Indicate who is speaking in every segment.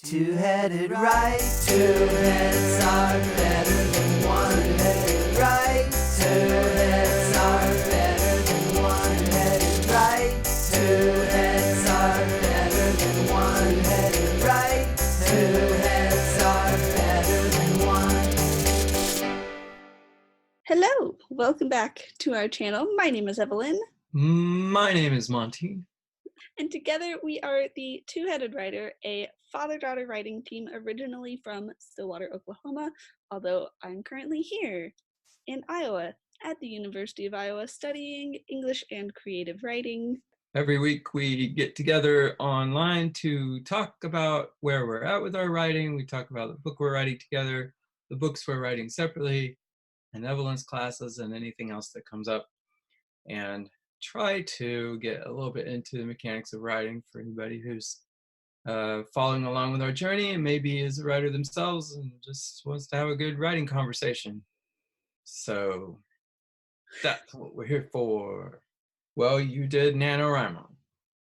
Speaker 1: Two-headed right, two heads are better than one-headed right. Two heads are better than one-headed right. Two heads are better than one-headed right. Two heads are better than one.
Speaker 2: Hello, welcome back to our channel. My name is Evalyn.
Speaker 3: My name is Monty.
Speaker 2: And together we are the Two-Headed Writer, a father-daughter writing team originally from Stillwater, Oklahoma, although I'm currently here in Iowa at the University of Iowa studying English and creative writing.
Speaker 3: Every week we get together online to talk about where we're at with our writing. We talk about the book we're writing together, the books we're writing separately, and Evelyn's classes and anything else that comes up, and try to get a little bit into the mechanics of writing for anybody who's following along with our journey and maybe is a writer themselves and just wants to have a good writing conversation. So that's what we're here for. Well, you did NaNoWriMo.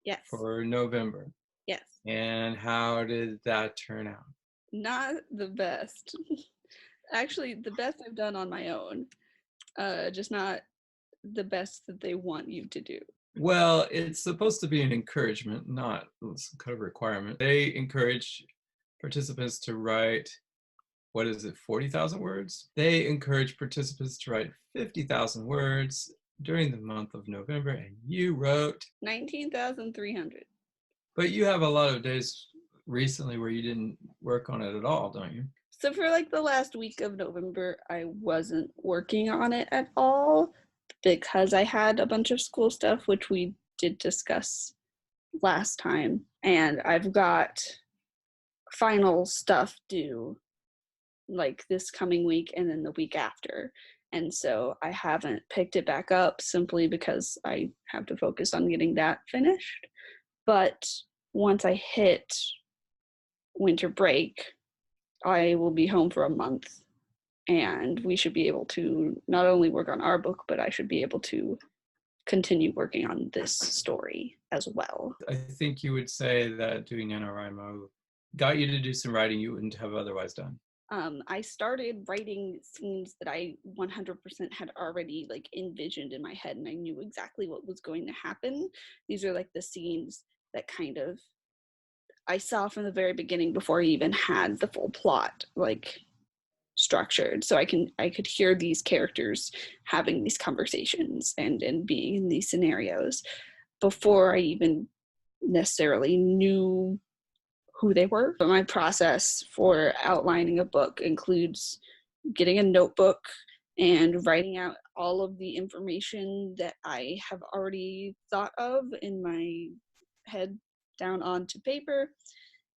Speaker 2: Yes.
Speaker 3: For November.
Speaker 2: Yes.
Speaker 3: And how did that turn out?
Speaker 2: Not the best. Actually, the best I've done on my own. Just not the best that they want you to do.
Speaker 3: Well, it's supposed to be an encouragement, not some kind of requirement. They encourage participants to write, 40,000 words? They encourage participants to write 50,000 words during the month of November, and you wrote
Speaker 2: 19,300.
Speaker 3: But you have a lot of days recently where you didn't work on it at all, don't you?
Speaker 2: So for like the last week of November, I wasn't working on it at all because I had a bunch of school stuff, which we did discuss last time. And I've got final stuff due like this coming week and then the week after. And so I haven't picked it back up simply because I have to focus on getting that finished. But once I hit winter break, I will be home for a month and we should be able to not only work on our book, but I should be able to continue working on this story as well.
Speaker 3: I think you would say that doing NaNoWriMo got you to do some writing you wouldn't have otherwise done.
Speaker 2: I started writing scenes that I 100% had already like envisioned in my head, and I knew exactly what was going to happen. These are like the scenes that kind of I saw from the very beginning before I even had the full plot like structured. So I could hear these characters having these conversations and being in these scenarios before I even necessarily knew who they were. But my process for outlining a book includes getting a notebook and writing out all of the information that I have already thought of in my head down onto paper,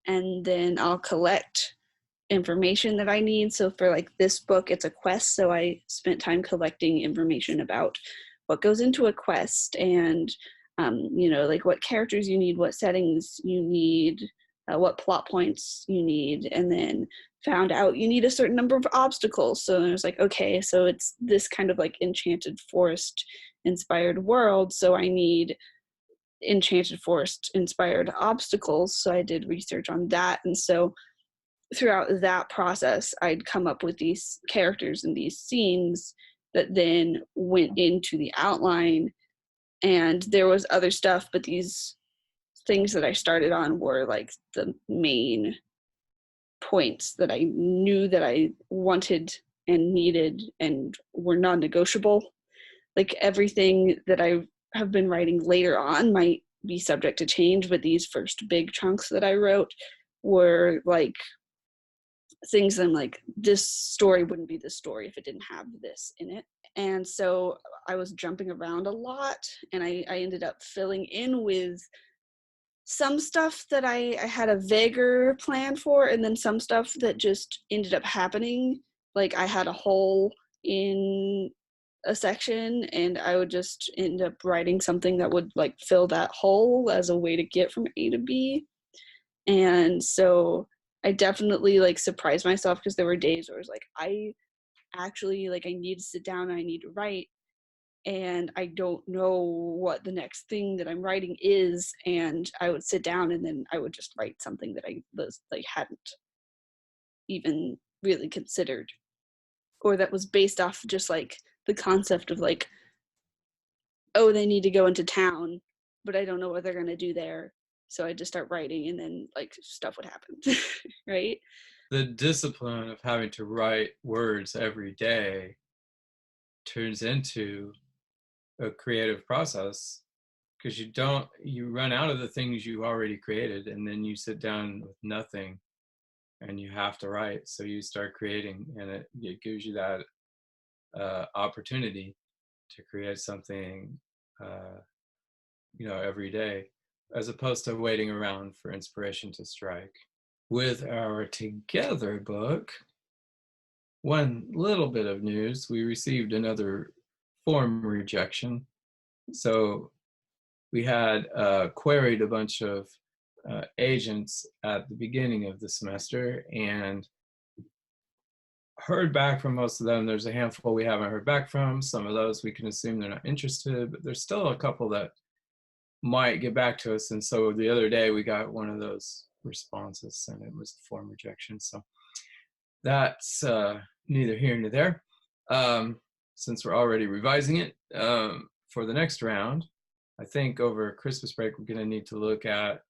Speaker 2: and then I'll collect information that I need. So for like this book, it's a quest, so I spent time collecting information about what goes into a quest and like what characters you need, what settings you need, what plot points you need, and then found out you need a certain number of obstacles. So I was like, okay, so it's this kind of like enchanted forest inspired world, so I need enchanted forest inspired obstacles. So I did research on that, and so throughout that process I'd come up with these characters and these scenes that then went into the outline. And there was other stuff, but these things that I started on were like the main points that I knew that I wanted and needed and were non-negotiable. Like everything that I have been writing later on might be subject to change, but these first big chunks that I wrote were like things I'm like, this story wouldn't be this story if it didn't have this in it. And so I was jumping around a lot, and I ended up filling in with some stuff that I had a vaguer plan for, and then some stuff that just ended up happening. Like I had a hole in a section, and I would just end up writing something that would like fill that hole as a way to get from A to B. And so I definitely like surprised myself because there were days where I was like, I actually like I need to sit down and I need to write. and I don't know what the next thing that I'm writing is, and I would sit down and then I would just write something that I was like hadn't even really considered, or that was based off just like the concept of like, oh, they need to go into town, but I don't know what they're going to do there. So I just start writing and then like stuff would happen, right?
Speaker 3: The discipline of having to write words every day turns into a creative process, because you run out of the things you already created, and then you sit down with nothing and you have to write. So you start creating, and it gives you that opportunity to create something every day, as opposed to waiting around for inspiration to strike. With our Together book, one little bit of news: we received another form rejection. So we had queried a bunch of agents at the beginning of the semester and heard back from most of them. There's a handful we haven't heard back from. Some of those we can assume they're not interested, but there's still a couple that might get back to us. And so the other day we got one of those responses, and it was a form rejection. So that's neither here nor there. Since we're already revising it for the next round, I think over Christmas break we're going to need to look at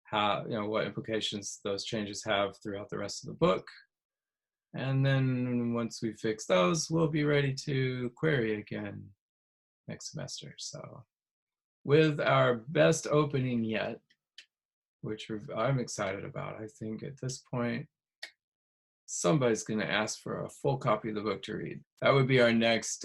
Speaker 3: how, what implications those changes have throughout the rest of the book. And then once we fix those, we'll be ready to query again next semester. So with our best opening yet, which I'm excited about, I think at this point, somebody's going to ask for a full copy of the book to read. That would be our next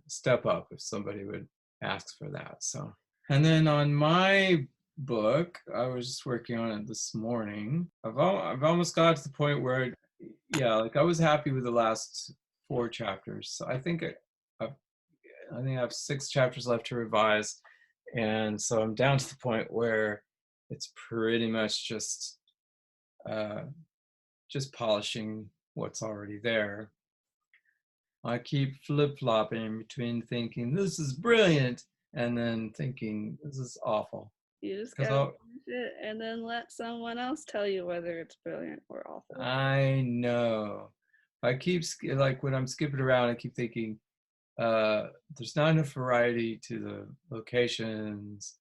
Speaker 3: step up, if somebody would ask for that. So, and then on my book, I was just working on it this morning. I've almost got to the point where, I was happy with the last 4 chapters. So I think I have 6 chapters left to revise, and so I'm down to the point where it's pretty much just polishing what's already there. I keep flip-flopping between thinking this is brilliant and then thinking this is awful.
Speaker 2: You just gotta finish it and then let someone else tell you whether it's brilliant or awful.
Speaker 3: I know. I keep, like when I'm skipping around, I keep thinking there's not enough variety to the locations.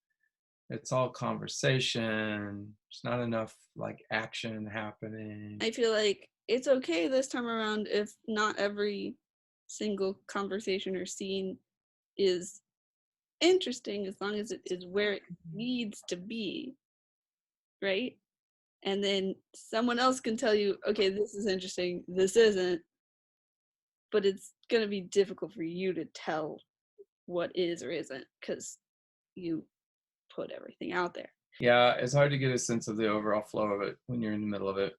Speaker 3: It's all conversation. There's not enough like action happening.
Speaker 2: I feel like it's okay this time around if not every single conversation or scene is interesting, as long as it is where it needs to be, right? And then someone else can tell you, okay, this is interesting, this isn't, but it's going to be difficult for you to tell what is or isn't because you put everything out there.
Speaker 3: Yeah, it's hard to get a sense of the overall flow of it when you're in the middle of it.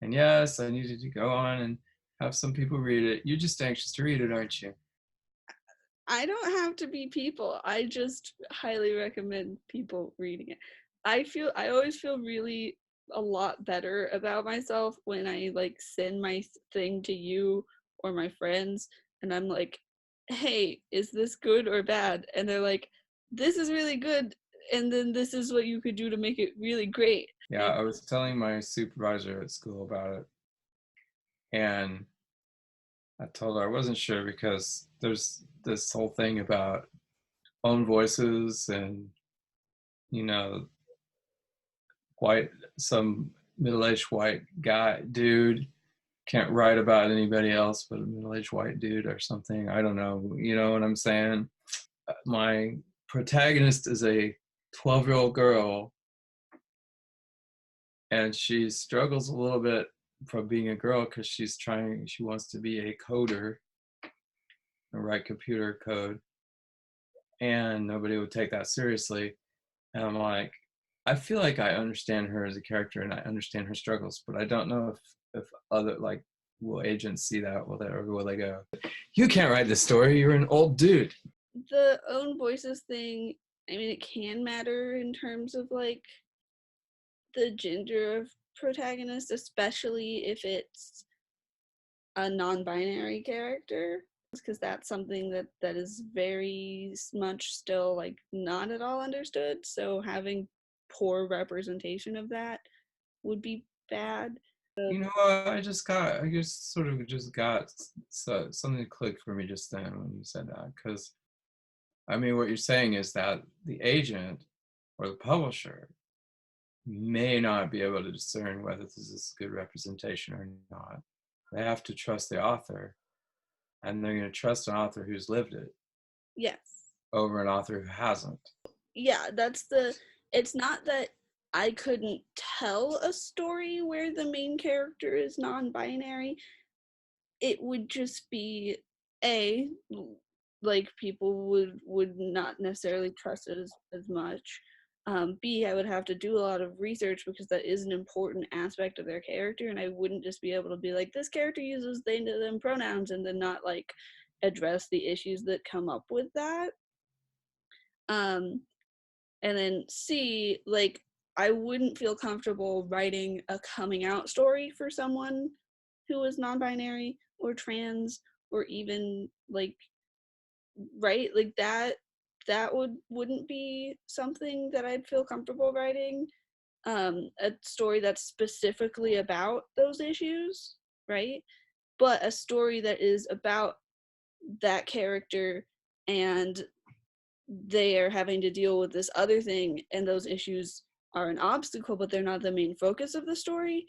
Speaker 3: And yes, I needed to go on and have some people read it. You're just anxious to read it, aren't you?
Speaker 2: I don't have to be people. I just highly recommend people reading it. I always feel really a lot better about myself when I like send my thing to you or my friends and I'm like, hey, is this good or bad? And they're like, this is really good, and then this is what you could do to make it really great.
Speaker 3: Yeah, I was telling my supervisor at school about it, and I told her I wasn't sure because there's this whole thing about own voices and, some middle-aged white dude can't write about anybody else but a middle-aged white dude or something. I don't know. You know what I'm saying? My protagonist is a 12-year-old girl, and she struggles a little bit from being a girl because she wants to be a coder and write computer code, and nobody would take that seriously. And I'm like, I feel like I understand her as a character and I understand her struggles, but I don't know if other, like, will agents see that? Will they go, you can't write this story, you're an old dude?
Speaker 2: The own voices thing, I mean, it can matter in terms of like the gender of protagonist, especially if it's a non-binary character. because that's something that is very much still like not at all understood. So having poor representation of that would be bad.
Speaker 3: You know, I just sort of just got something clicked for me just then when you said that, because I mean, what you're saying is that the agent or the publisher may not be able to discern whether this is good representation or not. They have to trust the author, and they're going to trust an author who's lived it
Speaker 2: Yes.
Speaker 3: over an author who hasn't.
Speaker 2: Yeah, it's not that I couldn't tell a story where the main character is non-binary. It would just be like people would not necessarily trust it as much. B, I would have to do a lot of research because that is an important aspect of their character, and I wouldn't just be able to be like, this character uses they them pronouns, and then not like address the issues that come up with that. And then C, like, I wouldn't feel comfortable writing a coming out story for someone who is non-binary or trans, or even like, right, like that wouldn't be something that I'd feel comfortable writing. A story that's specifically about those issues, right? But a story that is about that character and they are having to deal with this other thing, and those issues are an obstacle but they're not the main focus of the story,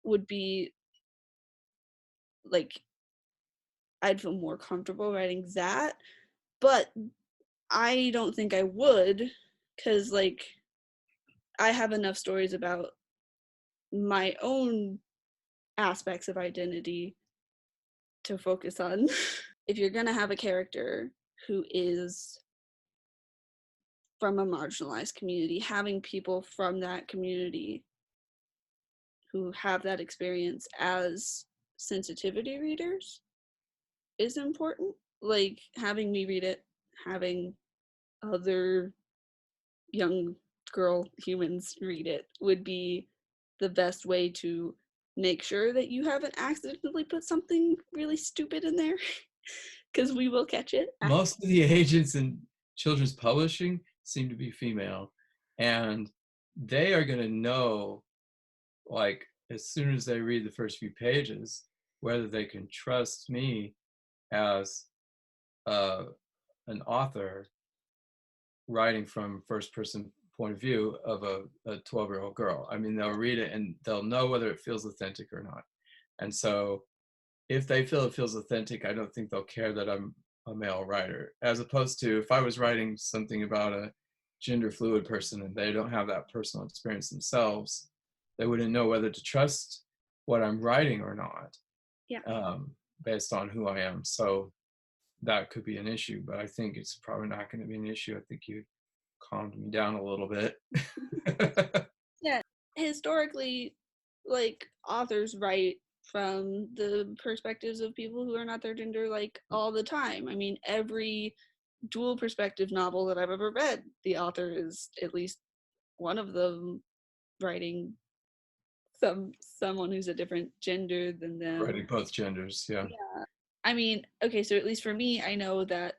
Speaker 2: would be like, I'd feel more comfortable writing that. But I don't think I would, because like I have enough stories about my own aspects of identity to focus on. If you're gonna have a character who is from a marginalized community, having people from that community who have that experience as sensitivity readers is important. Like having me read it, having other young girl humans read it would be the best way to make sure that you haven't accidentally put something really stupid in there, because we will catch it.
Speaker 3: Most of the agents in children's publishing seem to be female, and they are going to know, like, as soon as they read the first few pages, whether they can trust me as an author writing from first person point of view of a 12-year-old girl. I mean, they'll read it and they'll know whether it feels authentic or not. And so if they feel it feels authentic, I don't think they'll care that I'm a male writer, as opposed to if I was writing something about a gender fluid person and they don't have that personal experience themselves, they wouldn't know whether to trust what I'm writing or not.
Speaker 2: Yeah.
Speaker 3: Based on who I am. So that could be an issue, but I think it's probably not going to be an issue. I think you calmed me down a little bit.
Speaker 2: Yeah. Historically, like, authors write from the perspectives of people who are not their gender, like, all the time. I mean, every dual perspective novel that I've ever read, the author is at least one of them writing someone who's a different gender than them.
Speaker 3: Writing both genders, yeah.
Speaker 2: I mean, okay, so at least for me, I know that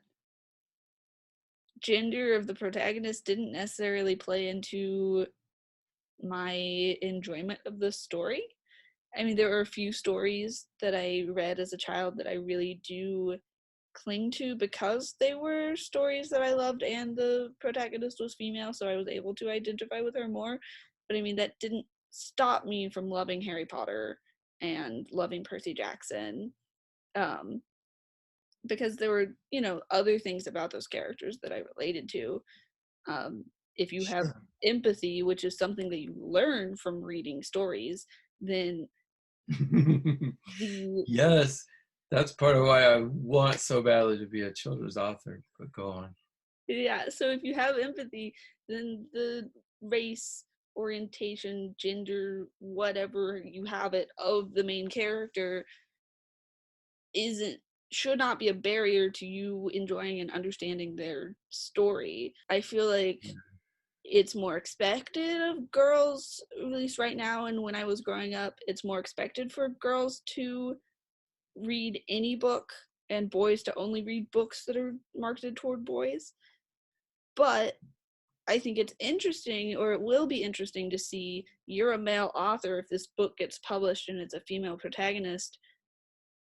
Speaker 2: gender of the protagonist didn't necessarily play into my enjoyment of the story. I mean, there are a few stories that I read as a child that I really do cling to because they were stories that I loved and the protagonist was female, so I was able to identify with her more. But I mean, that didn't stop me from loving Harry Potter and loving Percy Jackson, because there were, other things about those characters that I related to. If you have empathy, which is something that you learn from reading stories, then
Speaker 3: yes, that's part of why I want so badly to be a children's author, but go on.
Speaker 2: Yeah, so if you have empathy, then the race, orientation, gender, whatever you have it of the main character should not be a barrier to you enjoying and understanding their story. I feel like it's more expected of girls, at least right now, and when I was growing up, it's more expected for girls to read any book and boys to only read books that are marketed toward boys. But I think it's interesting, or it will be interesting to see, you're a male author, if this book gets published and it's a female protagonist,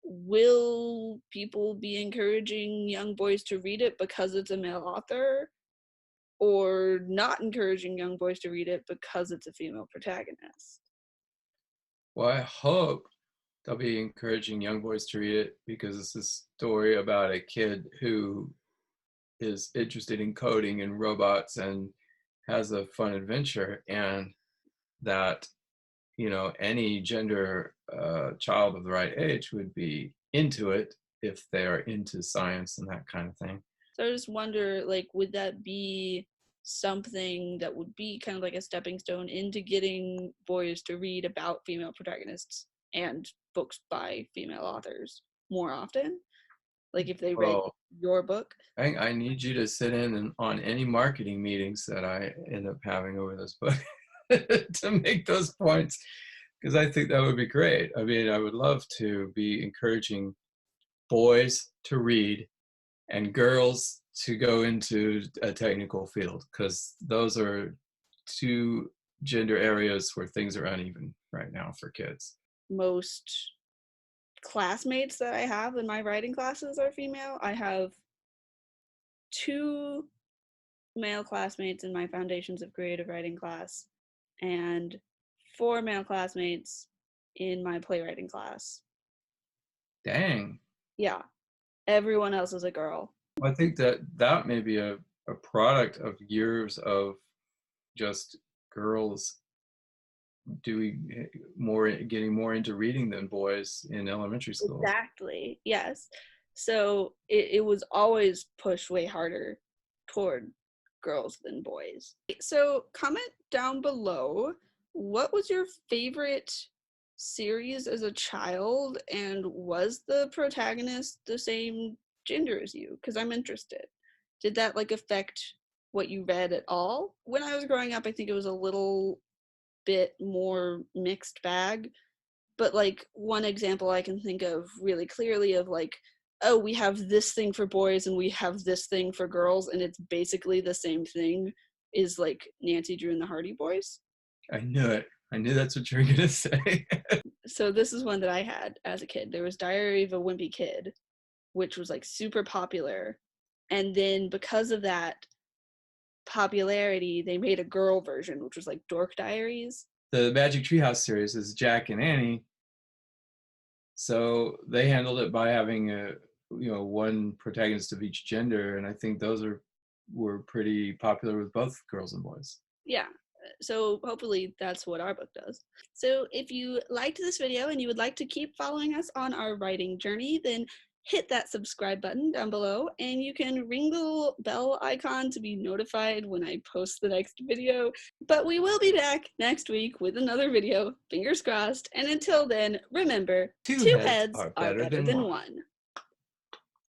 Speaker 2: will people be encouraging young boys to read it because it's a male author, or not encouraging young boys to read it because it's a female protagonist?
Speaker 3: Well, I hope they'll be encouraging young boys to read it because it's a story about a kid who is interested in coding and robots and has a fun adventure, and that, you know, any gender child of the right age would be into it if they are into science and that kind of thing.
Speaker 2: So I just wonder, like, would that be something that would be kind of like a stepping stone into getting boys to read about female protagonists and books by female authors more often? Like, if they read
Speaker 3: Well,
Speaker 2: your book?
Speaker 3: I need you to sit in and on any marketing meetings that I end up having over this book to make those points, because I think that would be great. I mean, I would love to be encouraging boys to read and girls to go into a technical field, because those are two gender areas where things are uneven right now for kids.
Speaker 2: Most classmates that I have in my writing classes are female. I have 2 male classmates in my Foundations of Creative Writing class and 4 male classmates in my playwriting class.
Speaker 3: Dang.
Speaker 2: Yeah, everyone else is a girl.
Speaker 3: I think that may be a product of years of just girls getting more into reading than boys in elementary school.
Speaker 2: Exactly, yes. So it was always pushed way harder toward girls than boys. So comment down below, what was your favorite series as a child, and was the protagonist the same gender as you? Because I'm interested. Did that like affect what you read at all? When I was growing up, I think it was a little bit more mixed bag. But like one example I can think of really clearly of like, oh, we have this thing for boys and we have this thing for girls, and it's basically the same thing, is like Nancy Drew and the Hardy Boys.
Speaker 3: I knew it. I knew that's what you were gonna say.
Speaker 2: So this is one that I had as a kid. There was Diary of a Wimpy Kid, which was like super popular. And then because of that popularity, they made a girl version, which was like Dork Diaries.
Speaker 3: The Magic Treehouse series is Jack and Annie. So they handled it by having one protagonist of each gender, and I think those were pretty popular with both girls and boys.
Speaker 2: Yeah. So hopefully that's what our book does. So if you liked this video and you would like to keep following us on our writing journey, then hit that subscribe button down below, and you can ring the little bell icon to be notified when I post the next video. But we will be back next week with another video, fingers crossed. And until then, remember, two heads are better than one.